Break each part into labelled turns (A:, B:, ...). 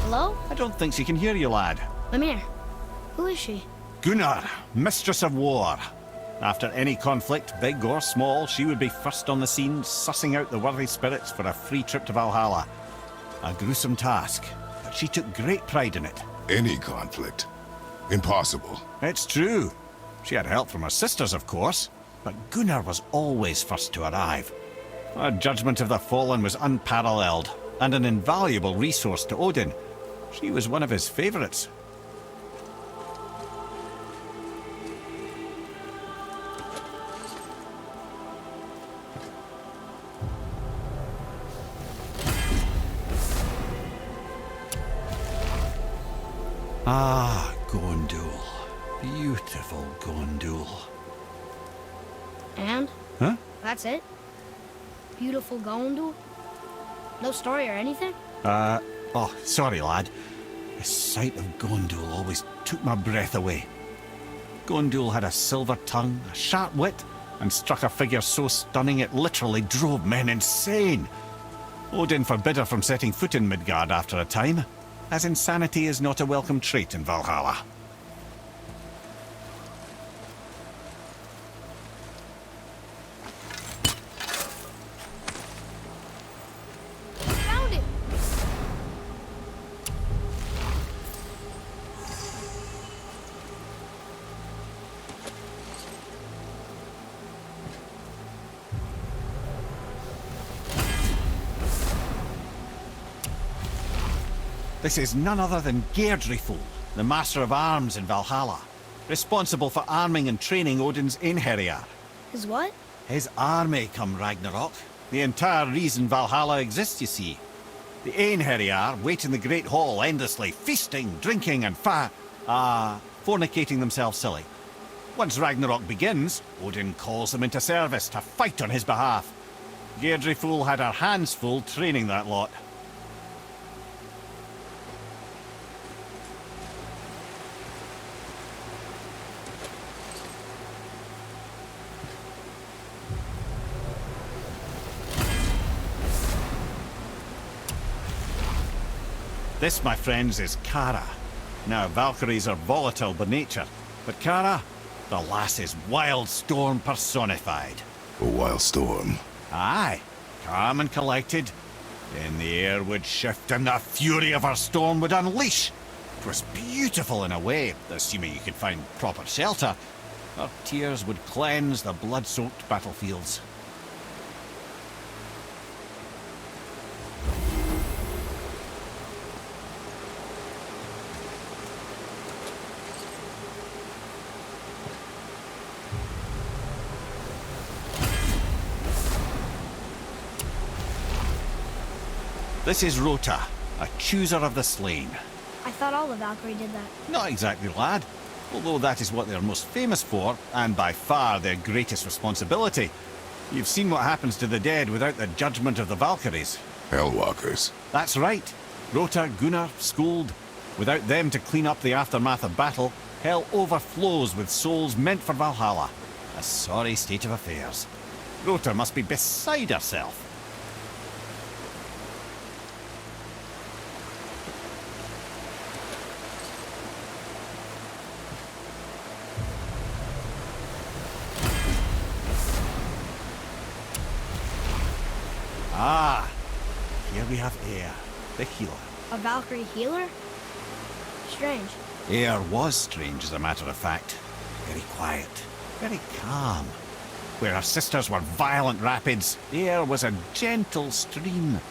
A: Hello?
B: I don't think she can hear you, lad.
A: Mimir. Who is she?
B: Gunnar, mistress of war. After any conflict, big or small, she would be first on the scene, sussing out the worthy spirits for a free trip to Valhalla. A gruesome task, but she took great pride in it.
C: Any conflict? Impossible.
B: It's true. She had help from her sisters, of course, but Gunnar was always first to arrive. Her judgment of the fallen was unparalleled, and an invaluable resource to Odin. She was one of his favourites. Ah, Gondul. Beautiful Gondul.
A: And?
B: Huh?
A: That's it? Beautiful Gondul? No story or anything?
B: Oh, sorry, lad. The sight of Gondul always took my breath away. Gondul had a silver tongue, a sharp wit, and struck a figure so stunning it literally drove men insane. Odin forbid her from setting foot in Midgard after a time, as insanity is not a welcome trait in Valhalla.
A: Found it!
B: This is none other than Geirdriful, the master of arms in Valhalla, responsible for arming and training Odin's Einherjar.
A: His what?
B: His army come Ragnarok. The entire reason Valhalla exists, you see. The Einherjar wait in the Great Hall endlessly, feasting, drinking, and fornicating themselves silly. Once Ragnarok begins, Odin calls them into service to fight on his behalf. Geirdriful had her hands full training that lot. This, my friends, is Kara. Now, Valkyries are volatile by nature, but Kara, the lass is wild storm personified.
C: A wild storm.
B: Aye, calm and collected. Then the air would shift and the fury of her storm would unleash. It was beautiful in a way, assuming you could find proper shelter. Her tears would cleanse the blood-soaked battlefields. This is Rota, a chooser of the slain.
A: I thought all the Valkyrie did that.
B: Not exactly, lad. Although that is what they're most famous for, and by far their greatest responsibility. You've seen what happens to the dead without the judgment of the Valkyries.
C: Hellwalkers.
B: That's right. Rota, Gunnar, Skuld. Without them to clean up the aftermath of battle, hell overflows with souls meant for Valhalla. A sorry state of affairs. Rota must be beside herself. Ah, here we have Eir, the healer.
A: A Valkyrie healer? Strange.
B: Eir was strange, as a matter of fact. Very quiet, very calm. Where her sisters were violent rapids, Eir was a gentle stream.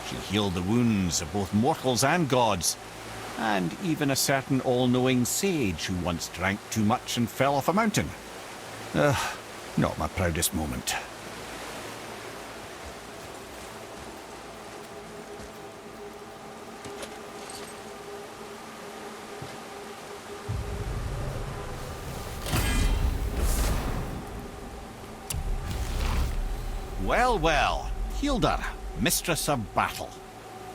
B: She healed the wounds of both mortals and gods, and even a certain all-knowing sage who once drank too much and fell off a mountain. Not my proudest moment. Well, well, Hildr, mistress of battle.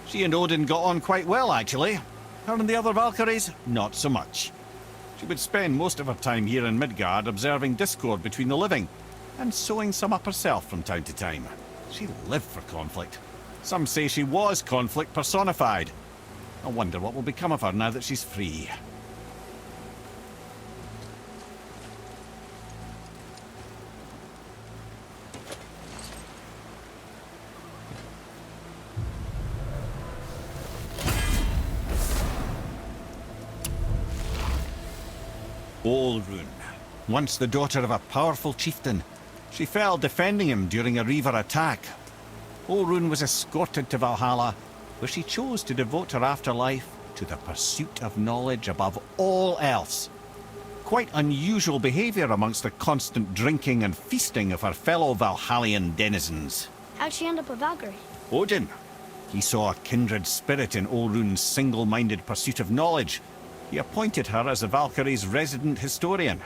B: She and Odin got on quite well, actually. Her and the other Valkyries, not so much. She would spend most of her time here in Midgard observing discord between the living, and sewing some up herself from time to time. She lived for conflict. Some say she was conflict personified. I wonder what will become of her now that she's free. Olrun, once the daughter of a powerful chieftain. She fell defending him during a Reaver attack. Olrun was escorted to Valhalla, where she chose to devote her afterlife to the pursuit of knowledge above all else. Quite unusual behaviour amongst the constant drinking and feasting of her fellow Valhallian denizens.
A: How'd she end up a Valkyrie?
B: Odin. He saw a kindred spirit in Olrun's single-minded pursuit of knowledge. He appointed her as the Valkyrie's resident historian.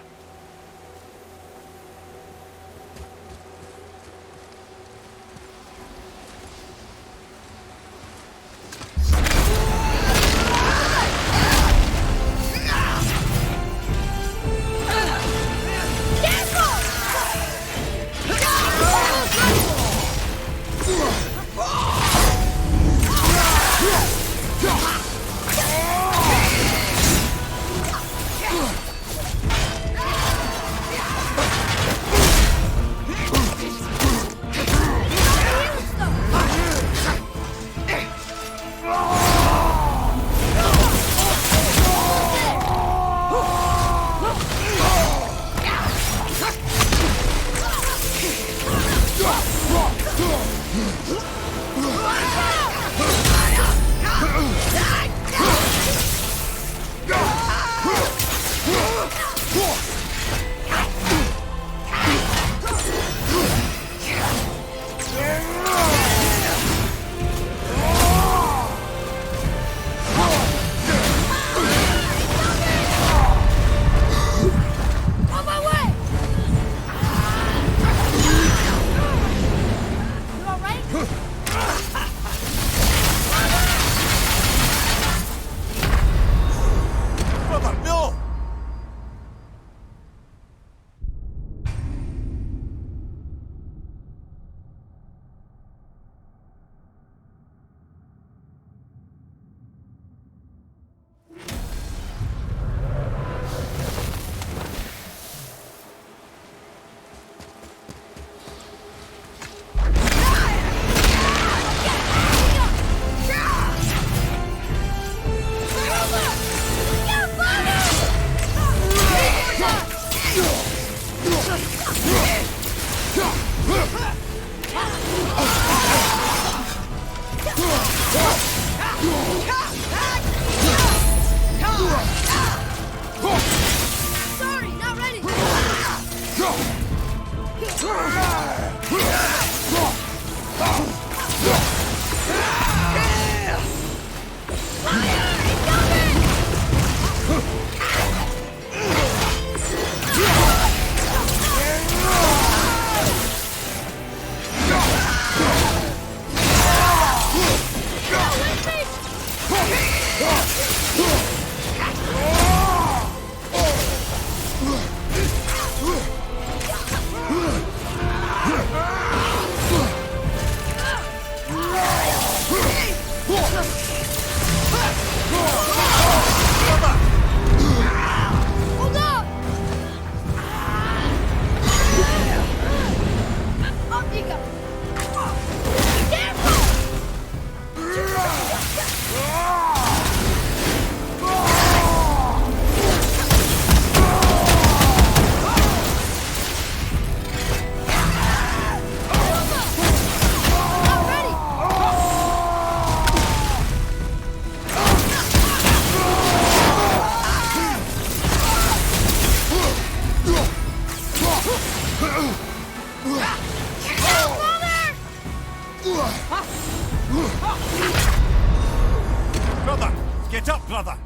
A: Sorry, not ready. Hold up! Up you go! Careful! Not ready!
B: Brother! Get up, brother!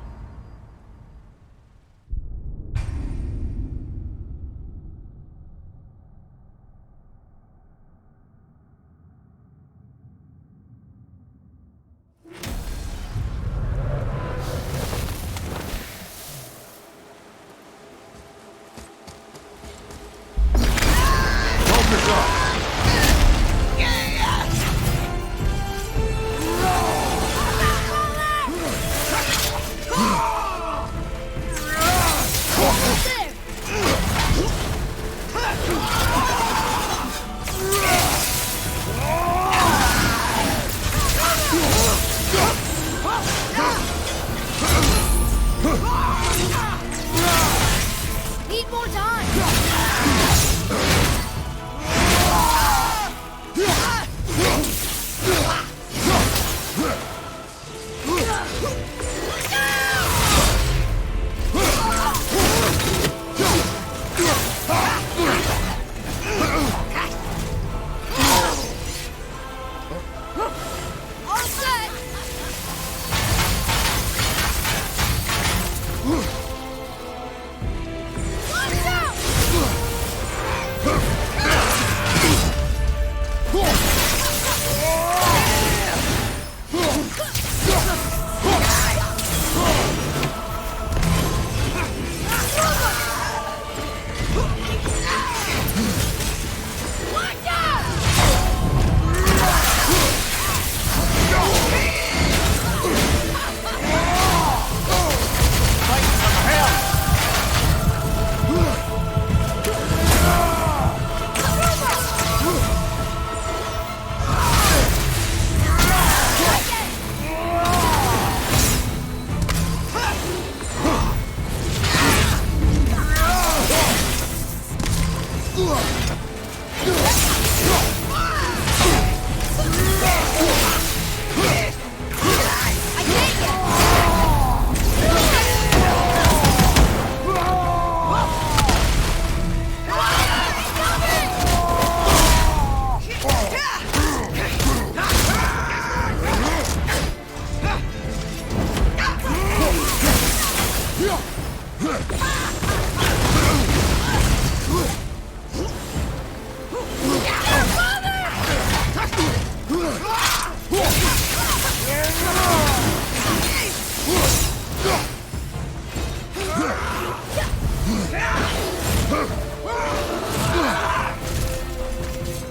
A: Need more time! All set! Watch out! Watch out!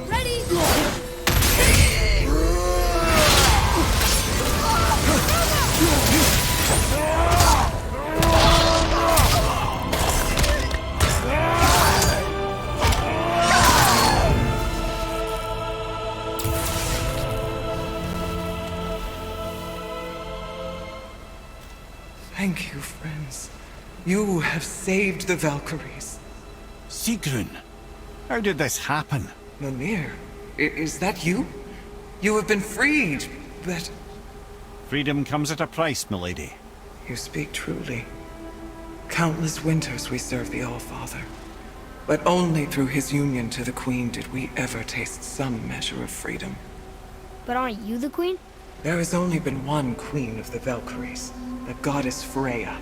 A: Ready?
D: Thank you, friends. You have saved the Valkyries.
B: Sigrun, how did this happen?
D: Mimir, is that you? You have been freed, but...
B: Freedom comes at a price, milady.
D: You speak truly. Countless winters we served the All-Father. But only through his union to the Queen did we ever taste some measure of freedom.
A: But aren't you the queen?
D: There has only been one Queen of the Valkyries, the goddess Freya.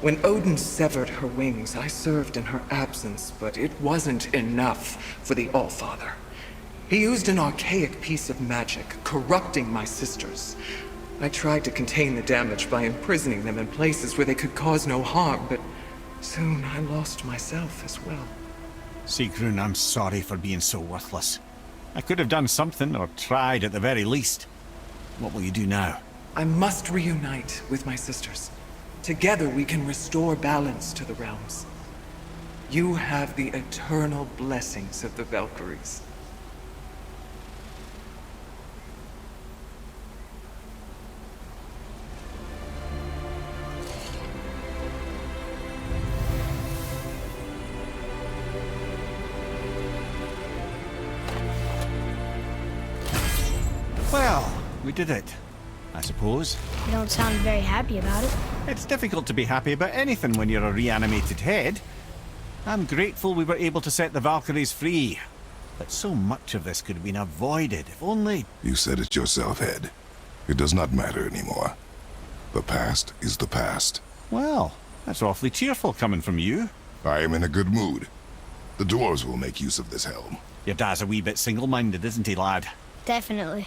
D: When Odin severed her wings, I served in her absence, but it wasn't enough for the All-Father. He used an archaic piece of magic, corrupting my sisters. I tried to contain the damage by imprisoning them in places where they could cause no harm, but soon I lost myself as well.
B: Sigrun, I'm sorry for being so worthless. I could have done something, or tried at the very least. What will you do now?
D: I must reunite with my sisters. Together we can restore balance to the realms. You have the eternal blessings of the Valkyries.
B: Well, we did it, I suppose.
A: You don't sound very happy about it.
B: It's difficult to be happy about anything when you're a reanimated head. I'm grateful we were able to set the Valkyries free. But so much of this could have been avoided, if only...
C: You said it yourself, Head. It does not matter anymore. The past is the past.
B: Well, that's awfully cheerful coming from you.
C: I am in a good mood. The dwarves will make use of this helm.
B: Your dad's a wee bit single-minded, isn't he, lad?
A: Definitely.